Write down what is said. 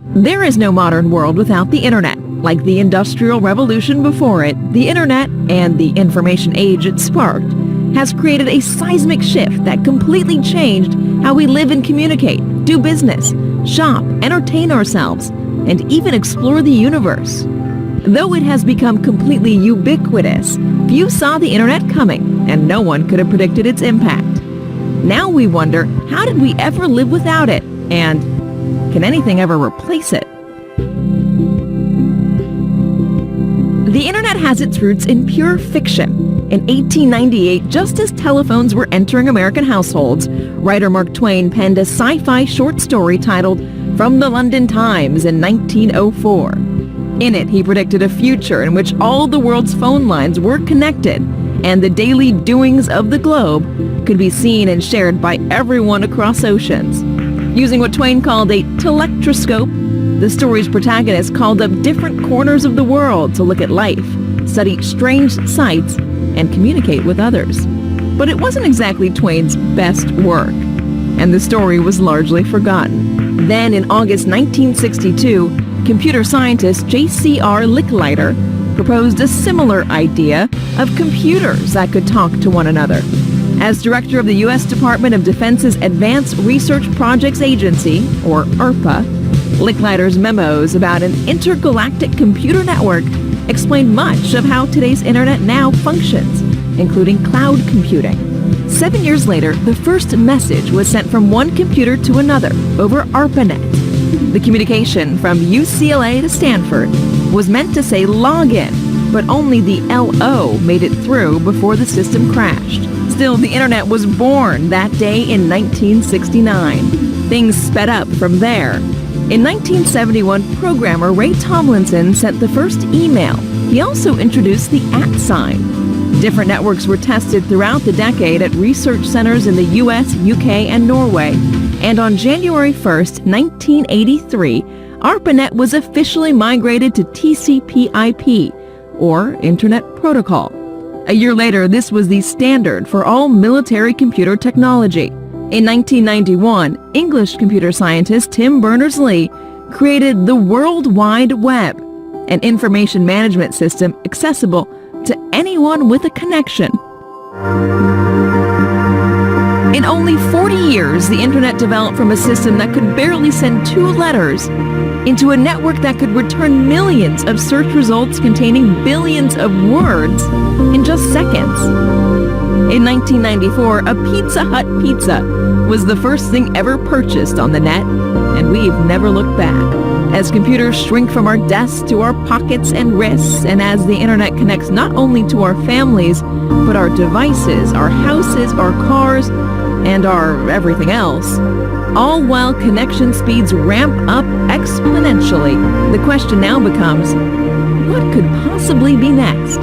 There is no modern world without the internet. Like the Industrial Revolution before it, the internet and the information age it sparked has created a seismic shift that completely changed how we live and communicate, do business, shop, entertain ourselves, and even explore the universe. Though it has become completely ubiquitous, few saw the internet coming, and no one could have predicted its impact. Now we wonder, how did we ever live without it? And can anything ever replace it? The internet has its roots in pure fiction. In 1898, just as telephones were entering American households, writer Mark Twain penned a sci-fi short story titled From the London Times in 1904. In it, he predicted a future in which all the world's phone lines were connected and the daily doings of the globe could be seen and shared by everyone across oceans. Using what Twain called a telectroscope, the story's protagonist called up different corners of the world to look at life, study strange sights, and communicate with others. But it wasn't exactly Twain's best work, and the story was largely forgotten. Then in August 1962, computer scientist J.C.R. Licklider proposed a similar idea of computers that could talk to one another. As director of the U.S. Department of Defense's Advanced Research Projects Agency, or ARPA, Licklider's memos about an intergalactic computer network explained much of how today's internet now functions, including cloud computing. 7 years later, the first message was sent from one computer to another over ARPANET. The communication from UCLA to Stanford was meant to say login, but only the LO made it through before the system crashed. Still, the internet was born that day in 1969. Things sped up from there. In 1971, programmer Ray Tomlinson sent the first email. He also introduced the @ sign. Different networks were tested throughout the decade at research centers in the US, UK, and Norway. And on January 1st, 1983, ARPANET was officially migrated to TCP/IP, or Internet Protocol. A year later, this was the standard for all military computer technology. In 1991, English computer scientist Tim Berners-Lee created the World Wide Web, an information management system accessible to anyone with a connection. In only 40 years, the internet developed from a system that could barely send 2 letters into a network that could return millions of search results containing billions of words in just seconds. In 1994, a Pizza Hut pizza was the first thing ever purchased on the net, and we've never looked back. As computers shrink from our desks to our pockets and wrists, and as the internet connects not only to our families, but our devices, our houses, our cars, and our everything else, all while connection speeds ramp up exponentially, the question now becomes, what could possibly be next?